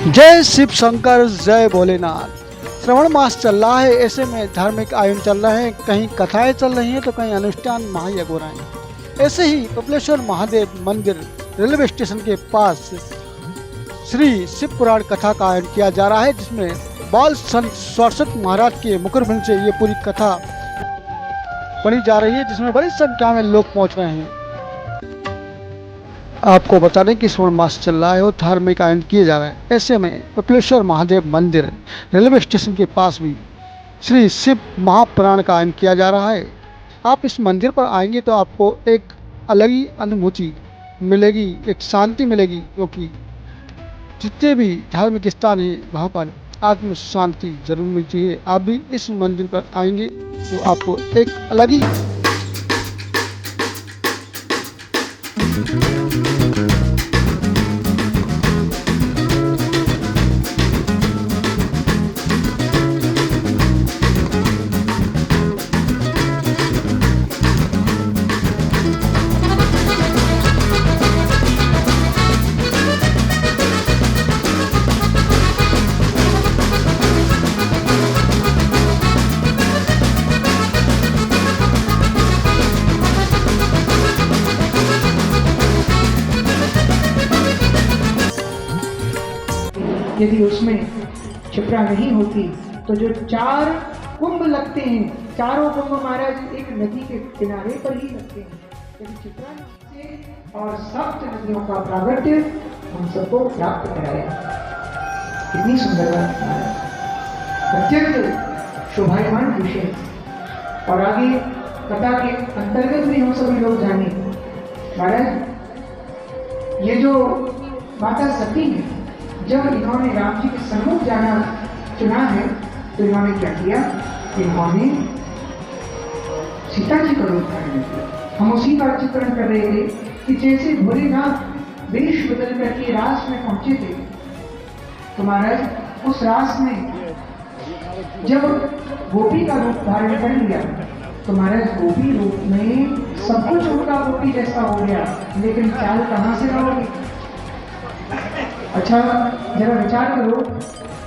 जय शिव शंकर, जय भोलेनाथ। श्रवण मास चल रहा है, ऐसे में धार्मिक आयोजन चल रहे हैं। कहीं कथाएं चल रही हैं तो कहीं अनुष्ठान महायज्ञ हो रहे हैं। ऐसे ही कपिलेश्वर महादेव मंदिर रेलवे स्टेशन के पास श्री शिव पुराण कथा का आयोजन किया जा रहा है, जिसमें बाल संत सरस्वत महाराज के मुखबिंद से ये पूरी कथा पढ़ी जा रही है, जिसमें बड़ी संख्या में लोग पहुंच रहे हैं। आपको बता दें कि श्रवण मास चल रहा है और धार्मिक आयोजन किए जा रहे हैं। ऐसे में कपिलेश्वर महादेव मंदिर रेलवे स्टेशन के पास भी श्री शिव महापुराण का आयोजन किया जा रहा है। आप इस मंदिर पर आएंगे तो आपको एक अलग ही अनुभूति मिलेगी, एक शांति मिलेगी, क्योंकि जितने भी धार्मिक स्थान है वहाँ पर आत्म शांति जरूर मिलती है। आप भी इस मंदिर पर आएंगे तो आपको एक अलग ही यदि उसमें क्षिप्रा नहीं होती तो जो 4 कुंभ लगते हैं, चारों कुंभ महाराज एक नदी के किनारे पर ही लगते हैं। यदि क्षिप्रा से और 7 नदियों का प्रागट्य हम सबको प्राप्त कराया। कितनी सुंदर बात महाराज, अत्यंत शोभायमान विषय। और आगे कथा के अंतर्गत भी हम सभी लोग जाने महाराज, ये जो माता सती है, जब इन्होंने राम जी के सम्मुख जाना चुना है तो इन्होंने क्या किया, इन्होंने सीता जी को रूप धारण किया। हम उसी का चित्रण कर रहे थे कि जैसे भोलेनाथ वेश बदल करके रास में पहुंचे थे, तो महाराज उस रास में जब गोपी का रूप धारण कर लिया तो महाराज गोपी रूप में सब कुछ उनका गोपी जैसा हो गया, लेकिन चाल कहाँ से रहोगे। अच्छा जरा विचार करो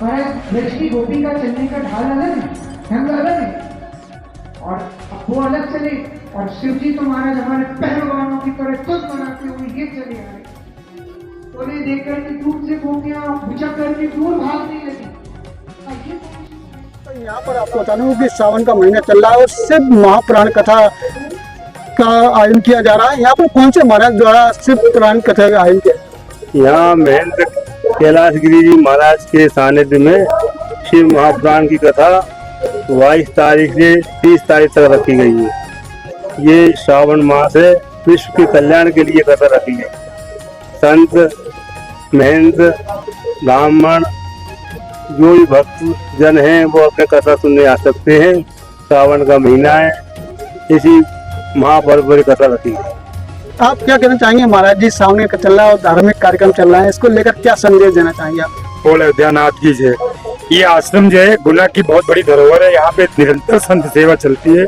महाराज, ब्रज की गोपी का चलने का ढाल अलग है, ढंग अलग है, और अब वो अलग चले, और शिव जी तो महाराज हमारे पहलवानों की तरह तुझ बनाते हुए ये चले आए। तो उन्हें देख कर के दूर से गोपियां बुचक करके दूर भागने लगी। यहाँ पर आपको बता दूं कि सावन का महीना चल रहा है और शिव महापुराण कथा का आयोजन किया जा रहा है। यहाँ पर कौन से महाराज द्वारा शिव पुराण कथा का आयोजन किया? यहाँ महेंद्र कैलाशगिरी जी महाराज के सानिध्य में शिव महापुराण की कथा 22 तारीख से 30 तारीख तक रखी गई है। ये श्रावण मास है, विश्व के कल्याण के लिए कथा रखी है। संत महेंद्र ब्राह्मण जो भी भक्त जन हैं वो अपने कथा सुनने आ सकते हैं। श्रावण का महीना है, इसी महापर्व पर कथा रखी है। आप क्या कहना चाहेंगे महाराज जी, सामने चल रहा है और धार्मिक कार्यक्रम चल रहा है, इसको लेकर क्या संदेश देना चाहेंगे आप? बोल अयोध्यानाथ की जय। ये आश्रम जो है गुना की बहुत बड़ी धरोहर है। यहाँ पे निरंतर संत सेवा चलती है।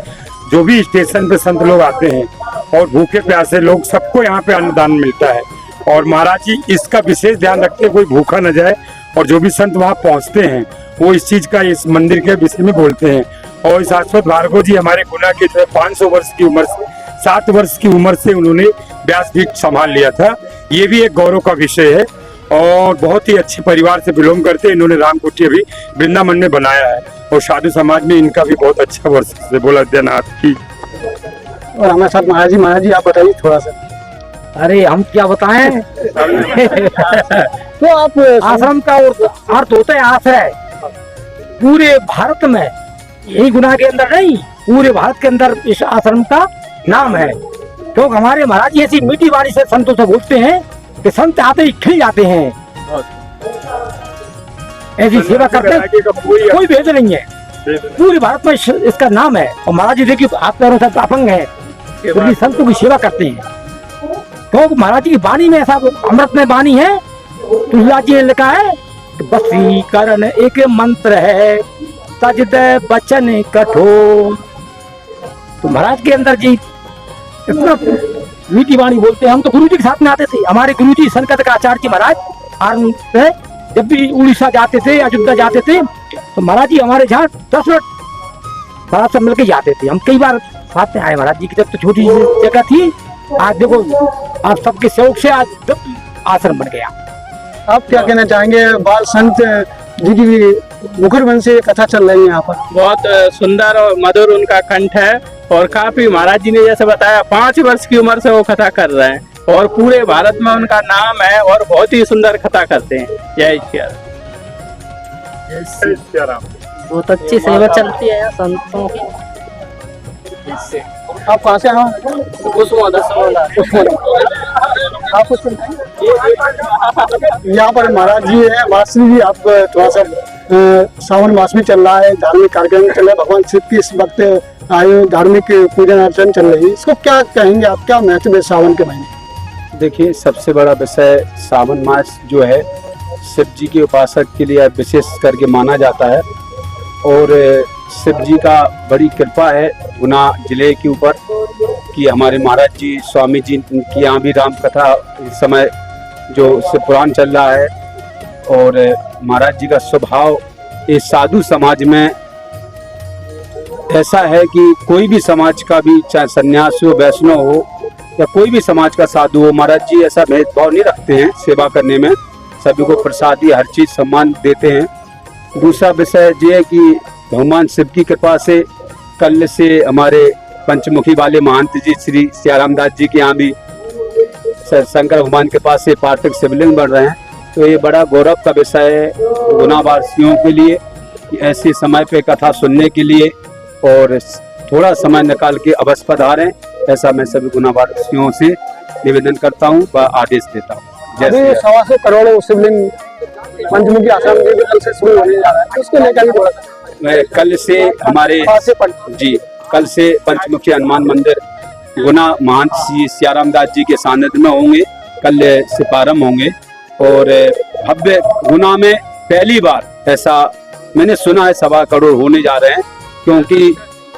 जो भी स्टेशन पे संत लोग आते हैं और भूखे प्यासे लोग, सबको यहाँ पे अन्नदान मिलता है। और महाराज जी इसका विशेष ध्यान रखते हैं कोई भूखा न जाए, और जो भी संत वहाँ पहुँचते हैं वो इस चीज का, इस मंदिर के विषय में बोलते हैं। और शाश्वत भार्गव जी हमारे गुना के जो है 500 वर्ष की उम्र से, 7 वर्ष की उम्र से उन्होंने व्यासपीठ संभाल लिया था। ये भी एक गौरव का विषय है। और बहुत ही अच्छे परिवार से बिलोंग करते हैं। इन्होंने राम कुटी अभी वृंदावन में बनाया है, और साधु समाज में इनका भी बहुत अच्छा वर्ष है। बोला अयोध्यानाथ की। और हमारे साथ महाराज जी आप बताइए थोड़ा सा। अरे हम क्या बताएं तो आप आश्रम का अर्थ होता है आश्रय। पूरे भारत में, यही गुना के अंदर नहीं, पूरे भारत के अंदर इस आश्रम का नाम है। क्योंकि हमारे महाराज जी ऐसी मीठी वाणी से संतों से बोलते हैं कि संत आते ही खिल जाते हैं। ऐसी सेवा करते हैं, कोई भेद नहीं है। पूरे भारत में इसका नाम है। और महाराज जी देखिए आप पैरों से अपंग है, तो संतों की सेवा करते हैं। क्योंकि महाराज जी की वाणी में ऐसा अमृत में वाणी है। तुलसीदास जी ने लिखा है कि वशीकरण एक मंत्र है, सजद बचन कठोर। तो महाराज के अंदर जी इतना मीठी वाणी बोलते हैं। हम तो गुरु जी के साथ में आते थे। हमारे गुरु जी संकट का आचार्य जी महाराज आर्मी से जब भी उड़ीसा जाते थे, अयोध्या जाते थे, तो महाराज जी हमारे यहाँ 10 मिनट महाराज सब मिलकर जाते थे। हम कई बार साथ में आए महाराज जी की, जब तो छोटी जगह थी, आज देखो आप सबके शौक से आज जब आश्रम बन गया। आप क्या कहना चाहेंगे? बाल संत जी की मुखरबंद से कथा चल रही है यहाँ पर, बहुत सुंदर और मधुर उनका कंठ है और काफी, महाराज जी ने जैसे बताया 5 वर्ष की उम्र से वो कथा कर रहे हैं और पूरे भारत में उनका नाम है और बहुत ही सुंदर कथा करते हैं। जय श्री राम। बहुत अच्छी सेवा चलती है संतों की। आप कहाँ से हैं? आप कुछ यहाँ पर महाराज जी है, वासवी जी, आप थोड़ा सा सावन मास में चल रहा है, धार्मिक कार्यक्रम चल रहा है, भगवान शिव की इस वक्त आयु धार्मिक पूजन अर्चन चल रही है, इसको क्या कहेंगे आप? क्या महत्व है सावन के महीने? देखिए, सबसे बड़ा विषय सावन मास जो है शिव जी के उपासक के लिए विशेष करके माना जाता है और शिव जी का बड़ी कृपा है गुना जिले के ऊपर कि हमारे महाराज जी स्वामी जी की यहाँ भी राम कथा इस समय जो शिव पुराण चल रहा है और महाराज जी का स्वभाव इस साधु समाज में ऐसा है कि कोई भी समाज का भी, चाहे सन्यासी हो, वैष्णव हो या कोई भी समाज का साधु हो, महाराज जी ऐसा भेदभाव नहीं रखते हैं सेवा करने में, सभी को प्रसादी हर चीज सम्मान देते हैं। दूसरा विषय ये है कि भगवान शिव की कृपा से कल से हमारे पंचमुखी वाले महंत जी श्री सियाराम दास जी के यहाँ भी शंकर भगवान के पास से पार्थिव शिवलिंग बन रहे हैं, तो ये बड़ा गौरव का विषय है गुनावासियों के लिए कि ऐसे समय पे कथा सुनने के लिए और थोड़ा समय निकाल के अवश्य पधारें, ऐसा मैं सभी गुनावासियों से निवेदन करता हूँ व आदेश देता हूँ। अभी 125 करोड़ शिवलिंग पंचमुखी आश्रम में कल से शुरू होने जा रहा है, उसको लेकर मैं कल से हमारे जी कल से पंचमुखी हनुमान मंदिर गुना महंत श्री सियाराम दास जी के सानिध्य में होंगे, कल से प्रारंभ होंगे और भव्य गुना में पहली बार ऐसा मैंने सुना है 1.25 करोड़ होने जा रहे हैं, क्योंकि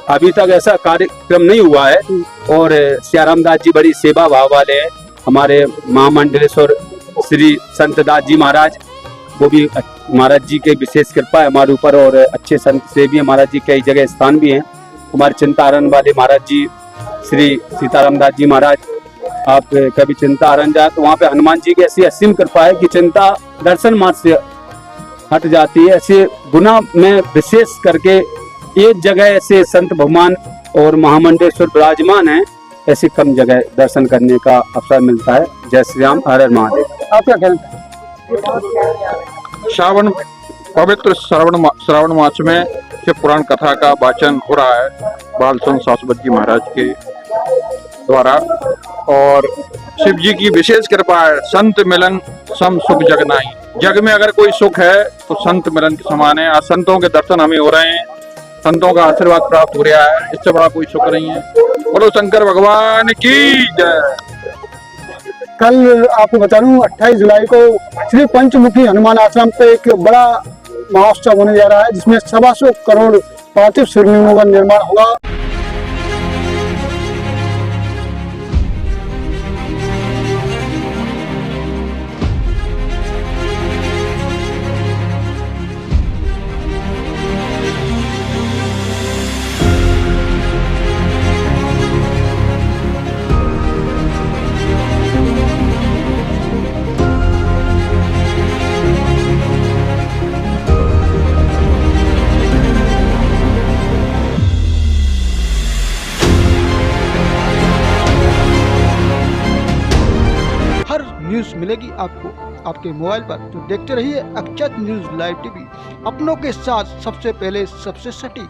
अभी तक ऐसा कार्यक्रम नहीं हुआ है और सियाराम दास जी बड़ी सेवा भाव वाले हैं। हमारे महामंडलेश्वर श्री संत दास जी महाराज, वो भी महाराज जी के विशेष कृपा है हमारे ऊपर और अच्छे संत से भी महाराज जी कई जगह स्थान भी हैं। हमारे चिंतारण वाले महाराज जी श्री सीताराम दास जी महाराज, आप कभी चिंतारण जाए तो वहाँ पे हनुमान जी की ऐसी असीम कृपा है कि चिंता दर्शन मात्र से हट जाती है। ऐसे गुना में विशेष करके एक जगह ऐसे संत भगवान और महामंडलेश्वर विराजमान है, ऐसे कम जगह दर्शन करने का अवसर मिलता है। जय श्री राम, हर हर महादेव। आप क्या कहते श्रावण पवित्र श्रावण मास में शिव पुराण कथा का वाचन हो रहा है बाल संत शाश्वत जी महाराज के द्वारा और शिव जी की विशेष कृपा है। संत मिलन सम सुख जग नाही, जग में अगर कोई सुख है तो संत मिलन के समान है। आज संतों के दर्शन हमें हो रहे हैं, संतों का आशीर्वाद प्राप्त हो रहा है, इससे बड़ा कोई सुख नहीं है। बोलो शंकर भगवान की जय। कल आपको बता दूं 28 जुलाई को श्री पंचमुखी हनुमान आश्रम पे एक बड़ा महोत्सव होने जा रहा है, जिसमें 125 करोड़ पार्थिव शिवलिंगों का निर्माण होगा। न्यूज़ मिलेगी आपको आपके मोबाइल पर, तो देखते रहिए अक्षत न्यूज़ लाइव टीवी, अपनों के साथ सबसे पहले सबसे सटीक।